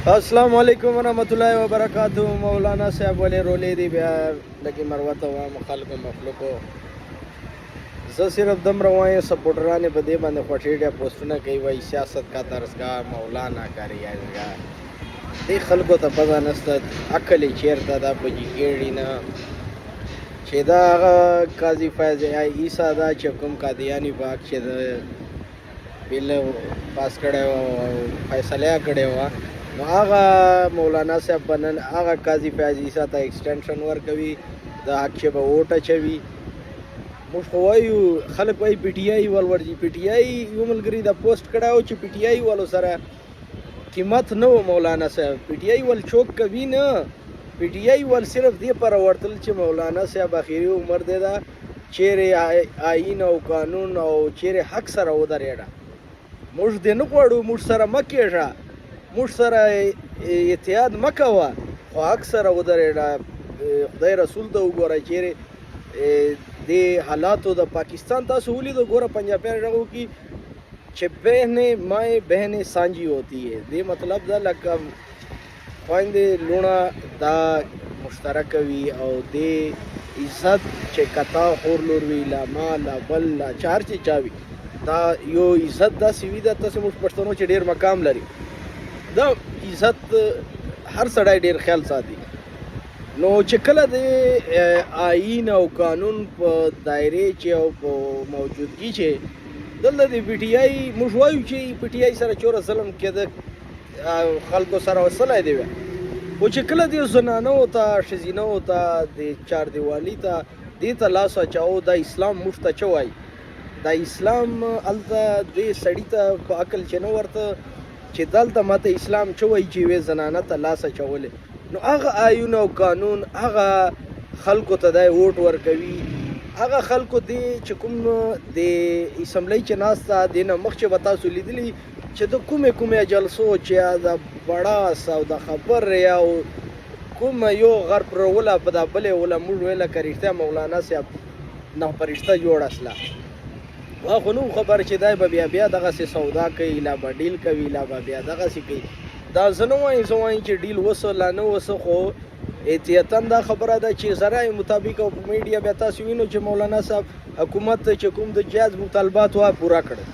अस्सलाम वालेकुम वरहमतुल्लाहि वबरकातुहू। मौलाना साहब वाले रोले दी बया लगी मरवत हुआ मुखालफ मखलूको ज सिर्फ दम रवाएं सपोर्टराने बदे बांधे खोटेड़िया पोस्टना कई वही सियासत का तर्जगा मौलाना करिएगा दे खलको त पता नस्ता अकल चेरता दा बजी गेड़ीना छेदा काजी फैज आई ईसा दा चकुम कादियानी बाग छेदा बिल पास करे फैसला करे हुआ هغه مولانا صاحب بنن هغه قاضي فیاض عیسی ته ایکسټنشن ورکوي د حق چې به ووټ اچوي. موږ خو وایو خلک وایي پی ټي آی ولورځي. پی ټي آی یو ملګري دا پوسټ کړی و چې پی ټي آی والو سره قیمت نه و مولانا صاحب. پی ټي آی ول چوک کوي نه، پی ټي آی ول صرف دې پر ورتل چې مولانا صاحب اخیری عمر دی دا چیرې آئین او قانون او چیرې حق سره ودرېږه. موږ دې نه غواړو، موږ سره مه کېږه، موږ سره اتحاد مه کوه، خو حق سره ودرېږه. خدای رسول ته وګوره چیرې دې حالاتو د پاکستان تاسو ولیدو. ګوره پنجابیان هغه وکړي چې بهنې مای بهنې سانجی ہوتی ہے. دې مطلب دا لکه خویندې لوڼه دا مشترک وي او دې عزت چې کتا خور لور وي لا ما لا بل لا چار چې چا وي دا یو عزت داسې وي دا تاسې موږ پښتنو چې ډېر مقام لري. دا عزت هر سړی ډېر خیال ساتي. نو چې کله د آئین او قانون په دایرې چې او په موجودګي چې دلته د پی ټي آی موږ وایو چې پی ټي آی سره چوره ظلم کېده، خلکو سره وصلی دی. خو چې کله د زنانو ته ښځینو ته د چاردیوالي ته دې ته لاس اچاو دا اسلام موږ ته څه وایي؟ دا اسلام هلته دې سړي ته په عقل چې نه ورته چې دلته ماته اسلام څه وایي چې یوې زنانه ته لاس اچولی. نو هغه آیون او قانون هغه خلکو ته دی ووټ ورکوي. هغه خلکو دی چې کوم د اسمبلی چې ناسته دې نه مخکې به تاسو لیدلي چې د کومې جلسو چې د بړاس او د خبر یا کوم یو غر پروله په دا بلې وله موږ ویله که رښتیا مولانا صاحب نه فرشته جوړ اصله خو نو خبر چې دی به بیا دغسې سودا کوي، لا به ډیل کوي، لا به بیا دغسې کوي. دا زه نه وایم، زه وایم چې ډیل وسه لا نه وسه، خو احتیاطاً دا خبره ده چې ذرایع مطابق او په میډیا بیا تاسو وینو چې مولانا صاحب حکومت چې کوم د جایز مطالبات وای پوره کړي.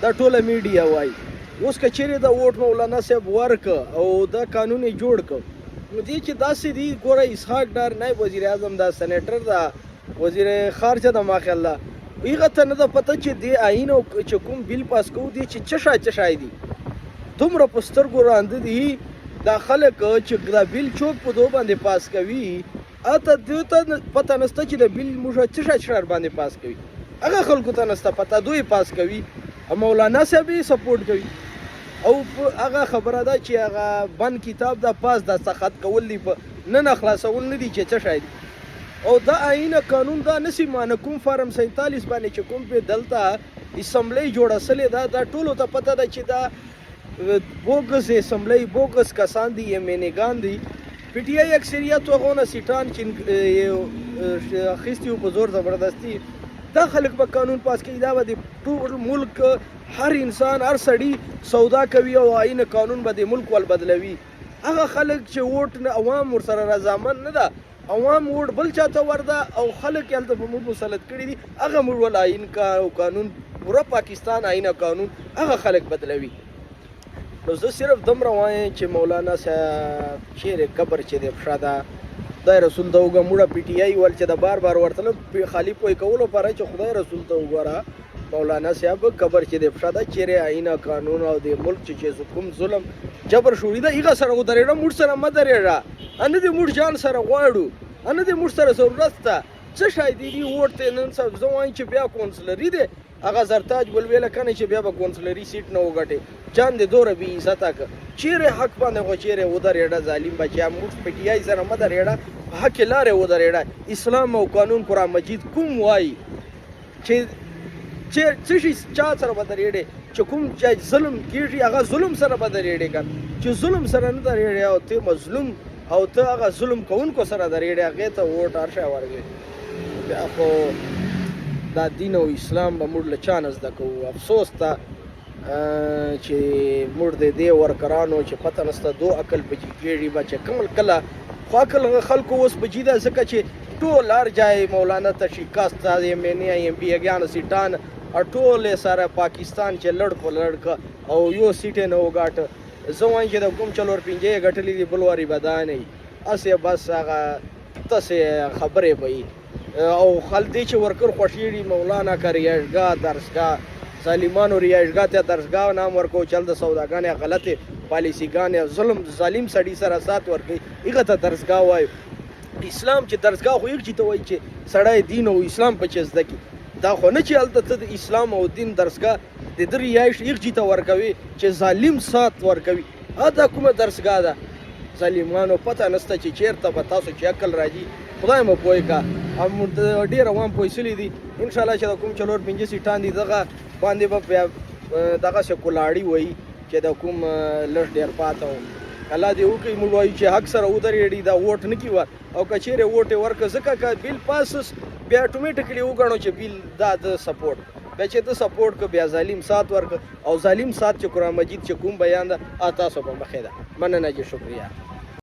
دا ټوله میډیا وایي. اوس که چیرې دا ووټ مولانا صاحب ورکړه او دا قانون یې جوړ کړ، نو دې چې داسې دي ګوره اسحاق ډار نایب وزیر اعظم دا سینیټر دا وزیر خارجه دا ماخی الله هغه ته نه ده پته چې دې آئین او چې کوم بیل پاس کوو دې چې څه شای دي. دومره په سترګو ړانده دي دا خلک چې دا بیل چوک په دو باندې پاس کوي. اته دوی ته پته نسته چې د بیل موږ څه شای باندې پاس کوي. هغه خلکو ته نسته پته، دوی پاس کوي. مولانا صاحب یې سپورټ کوي. او هغه خبره ده چې هغه بند کتاب دا پاس دا سخت کول دي، په نه خلاصول نه دي چې څه شای دي. او دا آئین قانون دا نسی مانه کوم فارم 47 باندې چې کوم په دلته اسمبلی جوړه سلی دا ټولو ته پته ده چې دا بوګس اسمبلی بوګس کسان دي، یمینګان دي. پی ټي آی اکثریت هغونه سیټان چې اخیستي په زور زبردستي دا خلک به قانون پاس کوي. دا به د ټول ملک هر انسان هر سړي سودا کوي او آئین قانون به د ملک ول بدلوي. هغه خلک چې ووټ نه عوام ورسره رضامند نه ده، عوام ووټ بل چاته ورده او خلک یې هلته په موږ مسلط کړي دي. هغه موږ ول آئین او قانون پوره پاکستان آئین او قانون هغه خلک بدلوي. نو زه صرف دومره وایم چې مولانا صاحب چیرې قبر چې دی پښه ده خدای رسول ته وګوره. موږ پی ټي آی ول چې د بار ورتله خالي پوی کولو پاره چې خدای رسول ته وګوره مولانا صاحب قبر چې دی پښه ده چیرې آئین او قانون او د ملک چې کوم ظلم جبر شوړي ده هغه سره ودرېږه، موږ سره مه درېږه. نه دې موږ جان سره غواړو، نه دې موږ سره ضرورت ته څه شی دی ووټ ته نن سبا زه وایم چې بیا کونسلري دی هغه زرتاج ګل ویله کنه چې بیا به کونسلري سیټ نه وګټي. جان دې دوره بې عزته که چیرې حق باندې خو چیرې ودرېږه ظالم بچیا. موږ پی ټي آی سره مه درېږه، په حق لارې ودرېږه. اسلام او قانون قرآن مجید کوم وایي چې څه شي چا سره به درېږې چې کوم چا ظلم کېږي هغه ظلم سره به درېږې که چې ظلم سره نه درېږې او ته مظلوم او ته هغه ظلم کوونکو سره درېږې هغې ته ووټ هر شی ورکوې. بیا خو دا دین او اسلام به موږ له چا نه زده کوو. افسوس ته چې موږ د دې ورکرانو چې پته نسته دو عقل په کېږي به چې کوم کله خو عقل خلکو اوس په جیده ځکه چې ټول هر ځای مولانا تشیکاست ایم این ای ایم پی اګیان سیټان ټول سره پاکستان چې لړ په لړ او یو سیټ نه وګاټه زه وایم چې د کوم څلور پنځه ګټلې دي بل واري به نه وي هسې بس هغه تاسې خبرې به وي او خل دې چې ورکر خوښېږي مولانا که ریایشګاه درسګاه ظالمانو ریایشګاه ته درسګاه نام ورکو چل د سوداګانې غلطې پالیسیګانې ظلم ظالم سړي سره سات ورکوي هغه ته درسګاه وایو اسلام چې درسګاه خو هغې ته وایي چې سړی دین او اسلام په چې زده کړي دا خو نه چې هلته ته د اسلام او دین درسګاه د ده ریایش هغې ته ورکوي چې ظالم سات ورکوي دا کومه درسګاه ده ظالمانو پته نسته چې چېرته به تاسو چې عقل راځي خدای مو پوه کا ډېر عوام پوهېدلي دي انشاءالله چې د کوم څلور پنځه سیټان دي دغه باندې به بیا دغسې کلاړي وایي چې د کوم لږ ډېر پاته و الله دې وکړي موږ وایو چې حق سره ودرېږي دا ووټ نه کي ور او که چېرې ووټ یې ورکړه ځکه که بیل پاسس بیا اټومیټیکلي وګڼو چې بیل دا د سپورټ بیا چې ته سپورټ که بیا ظالم سات ورکړه او ظالم سات چې قرآن مجید چې کوم بیان ده تاسو په مخې ده مننه جي شکریه